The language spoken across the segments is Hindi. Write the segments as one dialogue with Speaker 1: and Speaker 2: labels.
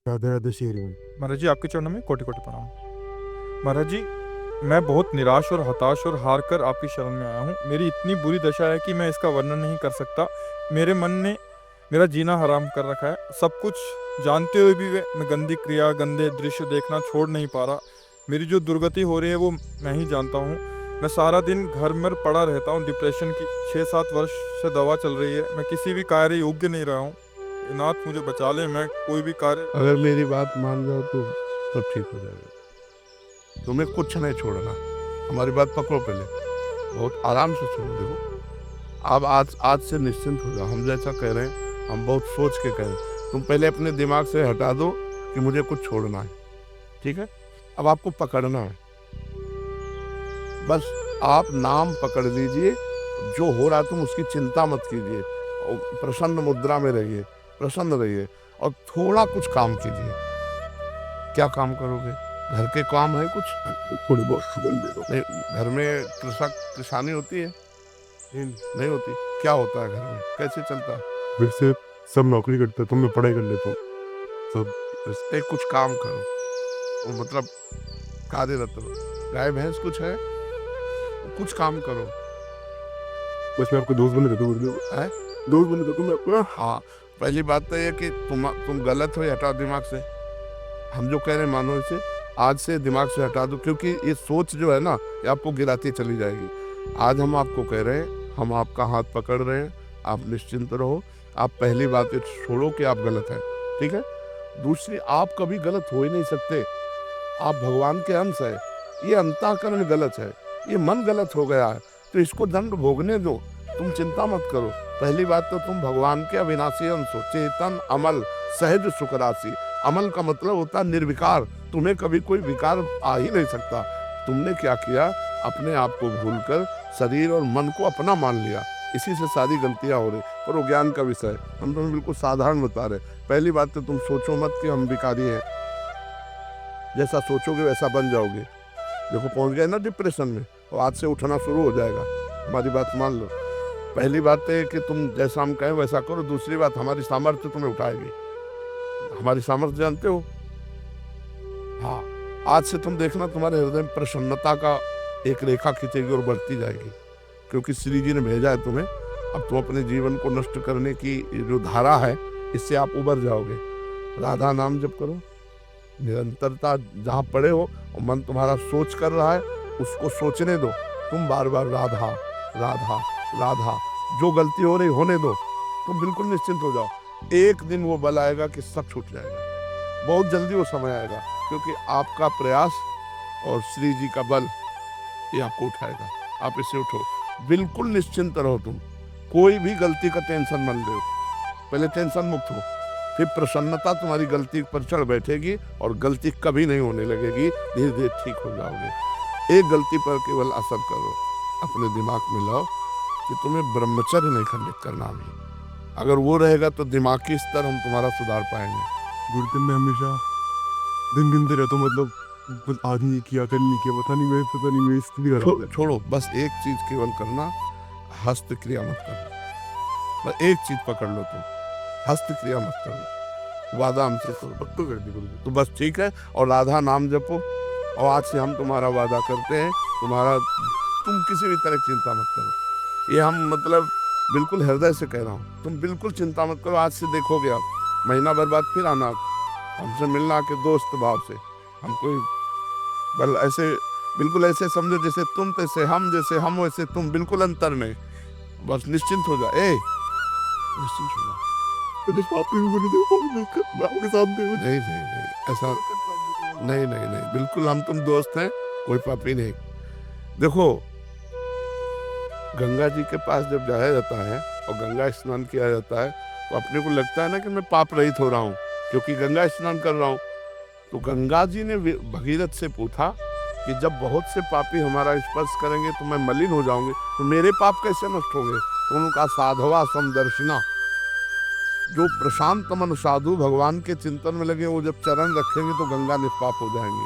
Speaker 1: राधे राधे श्रीमान।
Speaker 2: महाराज जी, आपके चरणों में कोटि कोटि प्रणाम। महाराज जी, मैं बहुत निराश और हताश और हार कर आपकी शरण में आया हूँ। मेरी इतनी बुरी दशा है कि मैं इसका वर्णन नहीं कर सकता। मेरे मन ने मेरा जीना हराम कर रखा है। सब कुछ जानते हुए भी मैं गंदी क्रिया, गंदे दृश्य देखना छोड़ नहीं पा रहा। मेरी जो दुर्गति हो रही है वो मैं ही जानता हूँ। मैं सारा दिन घर में पड़ा रहता हूँ। डिप्रेशन की 6-7 वर्ष से दवा चल रही है। मैं किसी भी कार्य योग्य नहीं रहा हूँ। नाथ मुझे बचा ले, मैं कोई भी कार्य।
Speaker 3: अगर मेरी बात मान जाओ तो सब ठीक हो जाएगा। तुम्हें कुछ नहीं छोड़ना। हमारी बात पकड़ो पहले, बहुत आराम से सुनो। देखो, अब आज आज से निश्चिंत हो जाओ। हम जैसा कह रहे हैं, हम बहुत सोच के कह रहे हैं। तुम पहले अपने दिमाग से हटा दो कि मुझे कुछ छोड़ना है, ठीक है? अब आपको पकड़ना है, बस आप नाम पकड़ लीजिए। जो हो रहा तुम उसकी चिंता मत कीजिए, और प्रसन्न मुद्रा में रहिए, प्रसन्न रहिए, और थोड़ा कुछ काम कीजिए। क्या काम करोगे? घर के काम है कुछ?
Speaker 1: थोड़ी बहुत सुगंध दे दो।
Speaker 3: नहीं, घर में किसानी होती है? नहीं होती। क्या होता है घर में? कैसे चलता है?
Speaker 1: वैसे सब नौकरी करते हैं, तो मैं पढ़ाई कर लेता हूँ सब।
Speaker 3: रिश्ते कुछ काम करो, वो मतलब कार्यरत रहो। गाय भैंस कुछ है? कुछ काम करो।
Speaker 1: बस मैं आपको दोस्त बने देता हूँ।
Speaker 3: है?
Speaker 1: दोस्त बने देता हूँ मैं आपको।
Speaker 3: हाँ, पहली बात तो ये कि तुम गलत हो, ये हटाओ दिमाग से। हम जो कह रहे हैं मानो इसे, आज से दिमाग से हटा दो, क्योंकि ये सोच जो है ना, ये आपको गिराती चली जाएगी। आज हम आपको कह रहे हैं, हम आपका हाथ पकड़ रहे हैं, आप निश्चिंत रहो। आप पहली बात ये छोड़ो कि आप गलत हैं, ठीक है? दूसरी, आप कभी गलत हो ही नहीं सकते। आप भगवान के अंश है। ये अंतःकरण गलत है, ये मन गलत हो गया है, तो इसको दंड भोगने दो। तुम चिंता मत करो। पहली बात तो तुम भगवान के अविनाशी अंश हो, चेतन, अमल, सहज सुख राशि। अमल का मतलब होता है निर्विकार। तुम्हें कभी कोई विकार आ ही नहीं सकता। तुमने क्या किया? अपने आप को भूलकर शरीर और मन को अपना मान लिया। इसी से सारी गलतियां हो रही। पर वो ज्ञान का विषय है, हम तुम्हें बिल्कुल साधारण बता रहे। पहली बात तो तुम सोचो मत कि हम भिखारी हैं। जैसा सोचोगे वैसा बन जाओगे। देखो, पहुंच गए ना डिप्रेशन में, तो आज से उठना शुरू हो जाएगा। हमारी बात मान लो। पहली बात है कि तुम जैसा हम कहें वैसा करो। दूसरी बात, हमारी सामर्थ्य तुम्हें उठाएगी। हमारी सामर्थ्य जानते हो? हाँ, आज से तुम देखना तुम्हारे हृदय में प्रसन्नता का एक रेखा खींचेगी और बढ़ती जाएगी, क्योंकि श्री जी ने भेजा है तुम्हें। अब तुम अपने जीवन को नष्ट करने की जो धारा है, इससे आप उबर जाओगे। राधा नाम जप करो, निरंतरता जहाँ पड़े हो और मन तुम्हारा सोच कर रहा है, उसको सोचने दो। तुम बार बार राधा राधा राधा, जो गलती हो रही होने दो। तुम बिल्कुल निश्चिंत हो जाओ। एक दिन वो बल आएगा कि सब छूट जाएगा। बहुत जल्दी वो समय आएगा, क्योंकि आपका प्रयास और श्री जी का बल ये आपको उठाएगा। आप इससे उठो, बिल्कुल निश्चिंत रहो। तुम कोई भी गलती का टेंशन मत लो। पहले टेंशन मुक्त हो, फिर प्रसन्नता तुम्हारी गलती पर चढ़ बैठेगी और गलती कभी नहीं होने लगेगी। धीरे धीरे ठीक हो जाओगे। एक गलती पर केवल असर करो, अपने दिमाग में लाओ कि तुम्हें ब्रह्मचर्य नहीं खंडित करना अभी। अगर वो रहेगा तो दिमागी स्तर हम तुम्हारा सुधार पाएंगे।
Speaker 1: गुरुदेव, मैं हमेशा दिन गिनते रहता हूँ, मतलब आज नहीं किया, कल नहीं किया, पता नहीं मैं स्थिति कर
Speaker 3: छोड़ो, बस एक चीज केवल करना, हस्त क्रिया मत करना। बस एक चीज पकड़ लो, तुम हस्त क्रिया मत करो। वादा हमसे करो,
Speaker 1: पक्का कर दी गुरुदेव।
Speaker 3: तो बस ठीक है। और राधा नाम जपो। और आज से हम तुम्हारा वादा करते हैं, तुम किसी भी तरह की चिंता मत करो। ये हम मतलब बिल्कुल हृदय से कह रहा हूँ। तुम बिल्कुल चिंता मत करो। आज से देखोगे आप, महीना भर बाद फिर आना हमसे मिलना के दोस्त भाव से। हम कोई बल ऐसे, बिल्कुल ऐसे समझो जैसे तुम तैसे हम, जैसे हम वैसे तुम, बिल्कुल अंतर नहीं। बस निश्चिंत हो जाए, निश्चिंत हो जाओ।
Speaker 1: पापी भी गुरुदेव, मैं आपके साथ
Speaker 3: नहीं नहीं नहीं, ऐसा नहीं नहीं नहीं, बिल्कुल हम तुम दोस्त हैं, कोई पापी नहीं। देखो, गंगा जी के पास जब जाया जाता है और गंगा स्नान किया जाता है, तो अपने को लगता है ना कि मैं पाप रहित हो रहा हूँ, क्योंकि गंगा स्नान कर रहा हूँ। तो गंगा जी ने भगीरथ से पूछा कि जब बहुत से पापी हमारा स्पर्श करेंगे तो मैं मलिन हो जाऊंगी, तो मेरे पाप कैसे नष्ट होंगे? तो उनका साधवा समदर्शिना, जो प्रशांत मन साधु भगवान के चिंतन में लगे, वो जब चरण रखेंगे तो गंगा निष्पाप हो जाएंगे।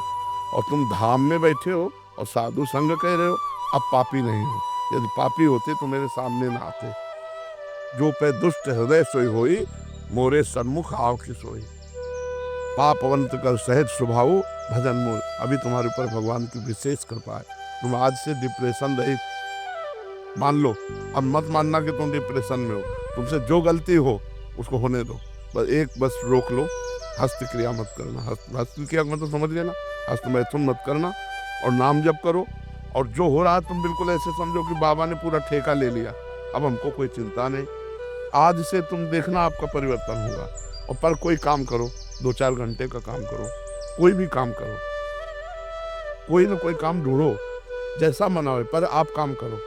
Speaker 3: और तुम धाम में बैठे हो और साधु संग कह रहे हो, अब पापी नहीं हो। यदि पापी होते तो मेरे सामने ना आते। जो पे दुष्ट हृदय सोई होई, मोरे सन्मुख आव की सोई। पापवंत कर सहज स्वभाव भजन मूल। अभी तुम्हारे ऊपर भगवान की विशेष कृपा है, तुम आज से डिप्रेशन रहित मान लो। अब मत मानना कि तुम डिप्रेशन में हो, तुमसे जो गलती हो उसको होने दो, बस रोक लो, हस्त क्रिया मत करना। हस्त क्रिया मतलब समझ गए ना, हस्त मैथुन मत करना, और नाम जप करो। और जो हो रहा है तुम बिल्कुल ऐसे समझो कि बाबा ने पूरा ठेका ले लिया, अब हमको कोई चिंता नहीं। आज से तुम देखना आपका परिवर्तन होगा। और पर कोई काम करो, 2-4 घंटे का काम करो, कोई भी काम करो, कोई ना कोई काम ढूंढो, जैसा मना हो, पर आप काम करो,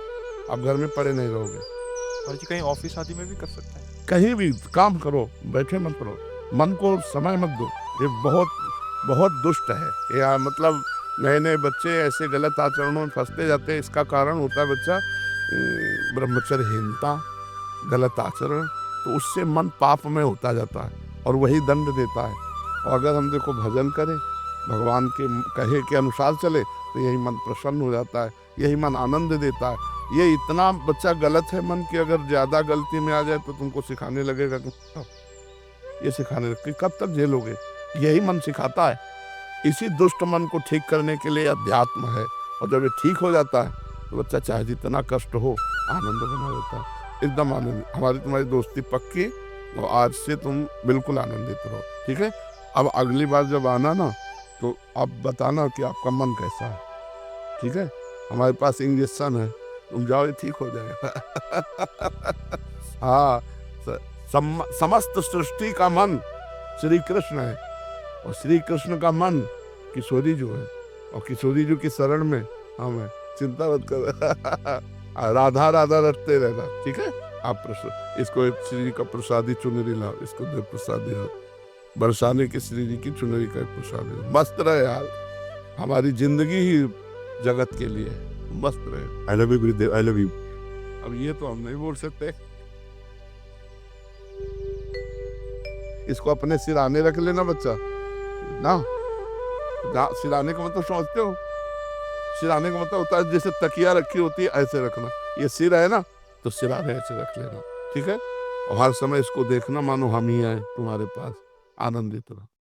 Speaker 3: आप घर में पड़े नहीं रहोगे।
Speaker 2: महाराज जी कहीं ऑफिस आदि में भी कर सकते हैं?
Speaker 3: कहीं भी काम करो, बैठे मत करो, मन को समय मत दो। ये बहुत बहुत दुष्ट है। या मतलब नए नए बच्चे ऐसे गलत आचरणों में फंसते जाते हैं। इसका कारण होता है बच्चा ब्रह्मचर्यहीनता, गलत आचरण, तो उससे मन पाप में होता जाता है और वही दंड देता है। और अगर हम देखो भजन करें, भगवान के कहे के अनुसार चले, तो यही मन प्रसन्न हो जाता है, यही मन आनंद देता है। ये इतना बच्चा गलत है मन की, अगर ज़्यादा गलती में आ जाए तो तुमको सिखाने लगेगा कि ये सिखाने लगे, कब तक झेलोगे? यही मन सिखाता है। इसी दुष्ट मन को ठीक करने के लिए अध्यात्म है। और जब ये ठीक हो जाता है तो बच्चा चाहे जितना कष्ट हो आनंद बना रहता है, एकदम आनंद। हमारी तुम्हारी दोस्ती पक्की, और आज से तुम बिल्कुल आनंदित रहो, ठीक है? अब अगली बार जब आना ना, तो आप बताना कि आपका मन कैसा है, ठीक है? हमारे पास इंजेक्शन है, तुम जाओ, ये ठीक हो जाएगा। हाँ, समस्त सृष्टि का मन श्री कृष्ण है, और श्री कृष्ण का मन किशोरी जो है, और किशोरी जो की शरण में हम है। चिंता मत कर। राधा राधा रटते रहना, ठीक है? आप इसको श्री जी का प्रसादी चुनरी लाओ, इसको दे प्रसादी लाओ, बरसाने की श्री जी की चुनरी का प्रसादी। मस्त रहे यार, हमारी जिंदगी ही जगत के लिए है, मस्त रहे।
Speaker 1: I love you Gurudev, I love you.
Speaker 3: अब ये तो हम नहीं बोल सकते। इसको अपने सिराने रख लेना बच्चा ना, सिराने का मतलब समझते हो? सिराने का मतलब होता है जैसे तकिया रखी होती है, ऐसे रखना। ये सिर है ना, तो सिराने ऐसे रख लेना, ठीक है? और हर समय इसको देखना मानो हम ही आए तुम्हारे पास, आनंदित रहो।